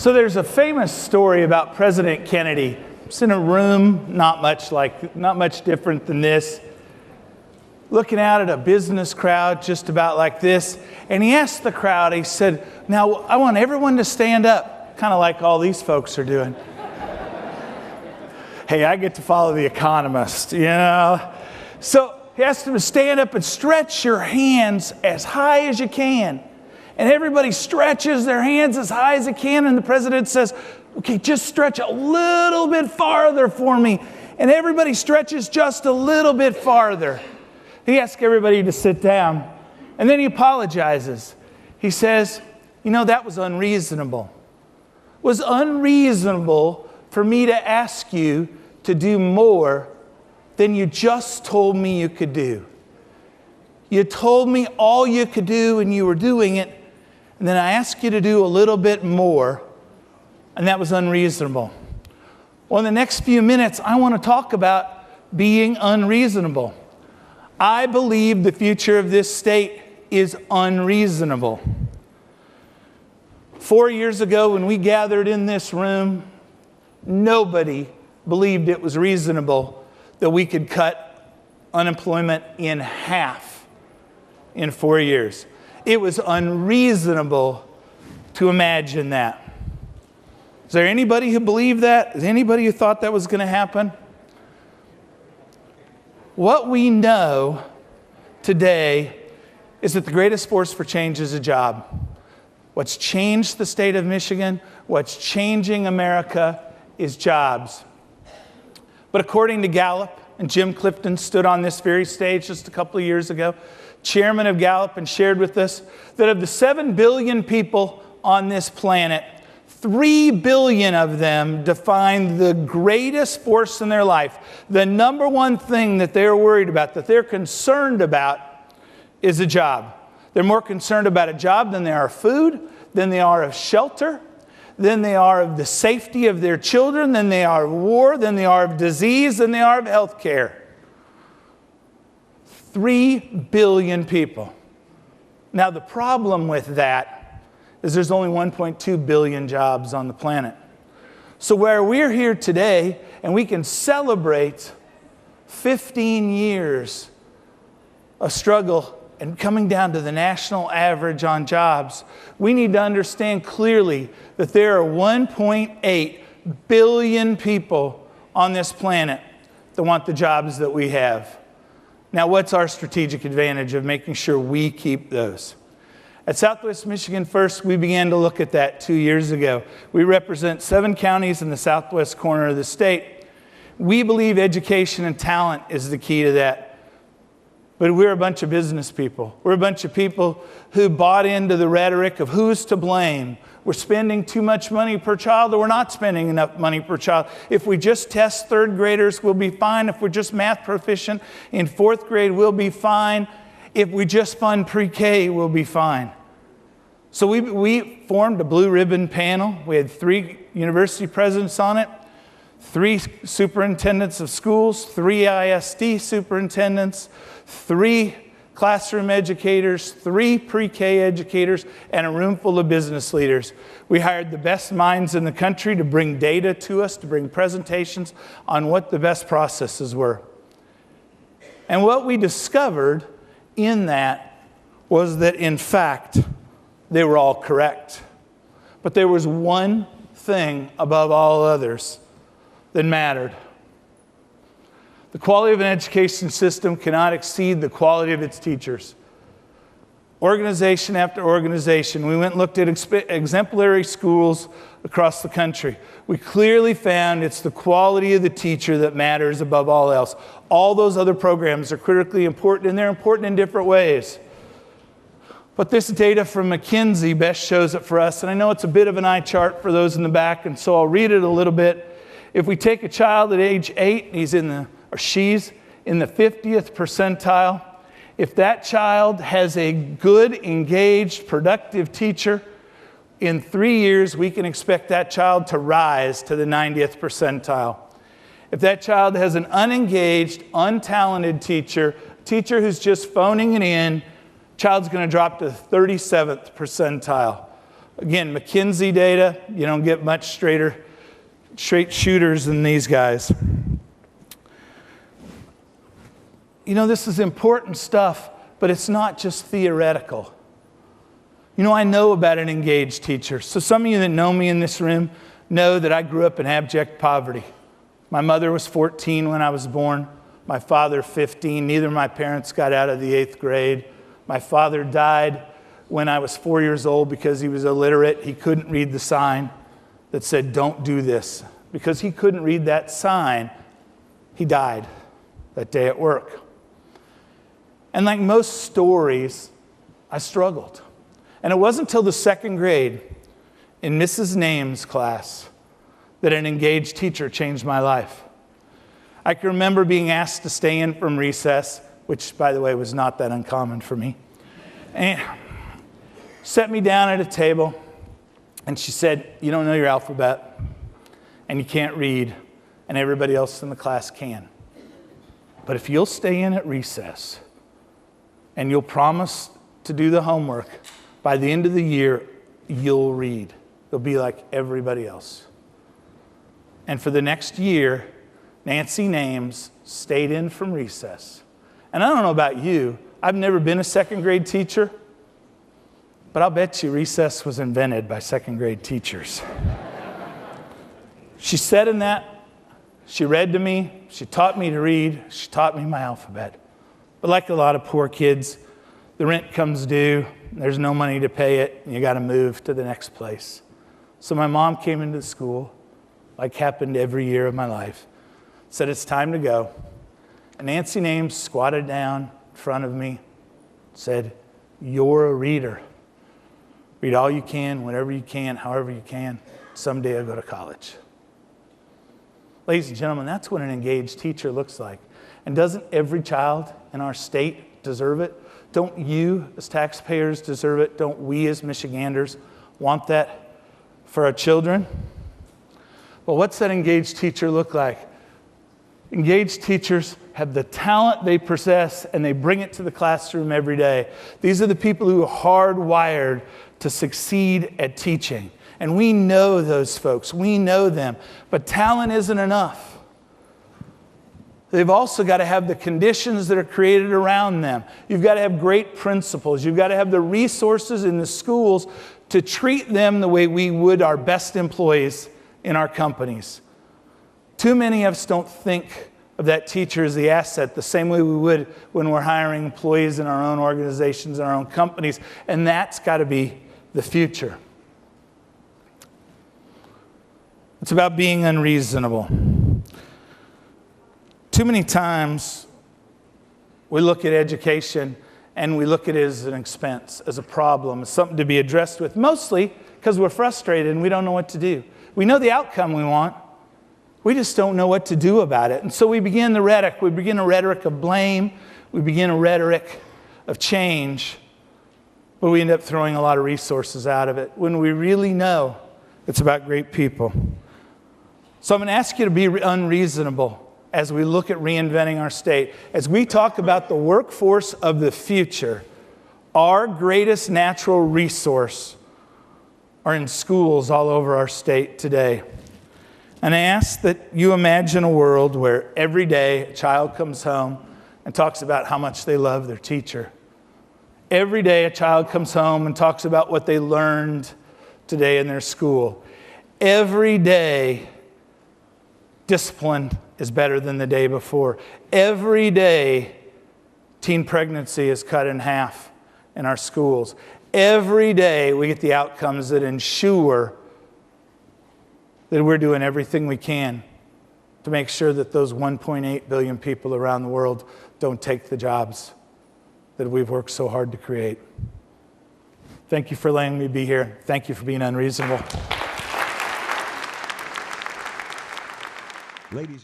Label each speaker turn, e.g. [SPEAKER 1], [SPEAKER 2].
[SPEAKER 1] So there's a famous story about President Kennedy. It's in a room not much different than this, looking out at a business crowd just about like this. And he asked the crowd, he said, now I want everyone to stand up, kind of like all these folks are doing. Hey, I get to follow The Economist, you know. So he asked them to stand up and stretch your hands as high as you can. And everybody stretches their hands as high as they can. And the president says, okay, just stretch a little bit farther for me. And everybody stretches just a little bit farther. He asks everybody to sit down. And then he apologizes. He says, you know, that was unreasonable. It was unreasonable for me to ask you to do more than you just told me you could do. You told me all you could do and you were doing it. And then I asked you to do a little bit more, and that was unreasonable. Well, in the next few minutes, I want to talk about being unreasonable. I believe the future of this state is unreasonable. 4 years ago, when we gathered in this room, nobody believed it was reasonable that we could cut unemployment in half in 4 years. It was unreasonable to imagine that. Is there anybody who believed that? Is there anybody who thought that was going to happen? What we know today is that the greatest force for change is a job. What's changed the state of Michigan, what's changing America is jobs. But according to Gallup, and Jim Clifton stood on this very stage just a couple of years ago, chairman of Gallup, and shared with us that of the 7 billion people on this planet, 3 billion of them define the greatest force in their life. The number one thing that they're worried about, that they're concerned about, is a job. They're more concerned about a job than they are food, than they are of shelter, than they are of the safety of their children, than they are of war, than they are of disease, than they are of health care. 3 billion people. Now, the problem with that is there's only 1.2 billion jobs on the planet. So where we're here today, and we can celebrate 15 years of struggle and coming down to the national average on jobs, we need to understand clearly that there are 1.8 billion people on this planet that want the jobs that we have. Now, what's our strategic advantage of making sure we keep those? At Southwest Michigan First, we began to look at that 2 years ago. We represent 7 counties in the southwest corner of the state. We believe education and talent is the key to that. But we're a bunch of business people. We're a bunch of people who bought into the rhetoric of who's to blame. We're spending too much money per child, or we're not spending enough money per child. If we just test 3rd graders, we'll be fine. If we're just math proficient in 4th grade, we'll be fine. If we just fund pre-K, we'll be fine. So we formed a blue ribbon panel. We had 3 university presidents on it, 3 superintendents of schools, 3 ISD superintendents, 3 classroom educators, 3 pre-K educators, and a room full of business leaders. We hired the best minds in the country to bring data to us, to bring presentations on what the best processes were. And what we discovered in that was that, in fact, they were all correct. But there was one thing above all others that mattered. The quality of an education system cannot exceed the quality of its teachers. Organization after organization, we went and looked at exemplary schools across the country. We clearly found it's the quality of the teacher that matters above all else. All those other programs are critically important, and they're important in different ways. But this data from McKinsey best shows it for us, and I know it's a bit of an eye chart for those in the back, and so I'll read it a little bit. If we take a child at age 8, she's in the 50th percentile. If that child has a good, engaged, productive teacher, in 3 years, we can expect that child to rise to the 90th percentile. If that child has an unengaged, untalented teacher who's just phoning it in, child's going to drop to the 37th percentile. Again, McKinsey data, you don't get much straight shooters than these guys. You know, this is important stuff, but it's not just theoretical. You know, I know about an engaged teacher. So some of you that know me in this room know that I grew up in abject poverty. My mother was 14 when I was born. My father, 15. Neither of my parents got out of the 8th grade. My father died when I was 4 years old because he was illiterate. He couldn't read the sign that said, "Don't do this." Because he couldn't read that sign, he died that day at work. And like most stories, I struggled. And it wasn't until the 2nd grade in Mrs. Name's class that an engaged teacher changed my life. I can remember being asked to stay in from recess, which, by the way, was not that uncommon for me. And set me down at a table, and she said, "You don't know your alphabet, and you can't read, and everybody else in the class can. But if you'll stay in at recess, and you'll promise to do the homework, by the end of the year, you'll read. You'll be like everybody else." And for the next year, Nancy Names stayed in from recess. And I don't know about you, I've never been a 2nd grade teacher, but I'll bet you recess was invented by 2nd grade teachers. She sat in that, she read to me, she taught me to read, she taught me my alphabet. But like a lot of poor kids, the rent comes due, there's no money to pay it, and you got to move to the next place. So my mom came into the school, like happened every year of my life, said, "It's time to go." And Nancy Names squatted down in front of me, said, "You're a reader. Read all you can, whenever you can, however you can. Someday I'll go to college." Ladies and gentlemen, that's what an engaged teacher looks like. And doesn't every child in our state deserve it? Don't you as taxpayers deserve it? Don't we as Michiganders want that for our children? Well, what's that engaged teacher look like? Engaged teachers have the talent they possess and they bring it to the classroom every day. These are the people who are hardwired to succeed at teaching. And we know those folks, we know them, but talent isn't enough. They've also got to have the conditions that are created around them. You've got to have great principals. You've got to have the resources in the schools to treat them the way we would our best employees in our companies. Too many of us don't think of that teacher as the asset the same way we would when we're hiring employees in our own organizations, in our own companies, and that's got to be the future. It's about being unreasonable. Too many times we look at education and we look at it as an expense, as a problem, as something to be addressed with, mostly because we're frustrated and we don't know what to do. We know the outcome we want. We just don't know what to do about it. And so we begin the rhetoric. We begin a rhetoric of blame. We begin a rhetoric of change. But we end up throwing a lot of resources out of it when we really know it's about great people. So I'm going to ask you to be unreasonable as we look at reinventing our state. As we talk about the workforce of the future, our greatest natural resource are in schools all over our state today. And I ask that you imagine a world where every day a child comes home and talks about how much they love their teacher. Every day a child comes home and talks about what they learned today in their school. Every day, discipline is better than the day before. Every day, teen pregnancy is cut in half in our schools. Every day, we get the outcomes that ensure that we're doing everything we can to make sure that those 1.8 billion people around the world don't take the jobs that we've worked so hard to create. Thank you for letting me be here. Thank you for being unreasonable.
[SPEAKER 2] Ladies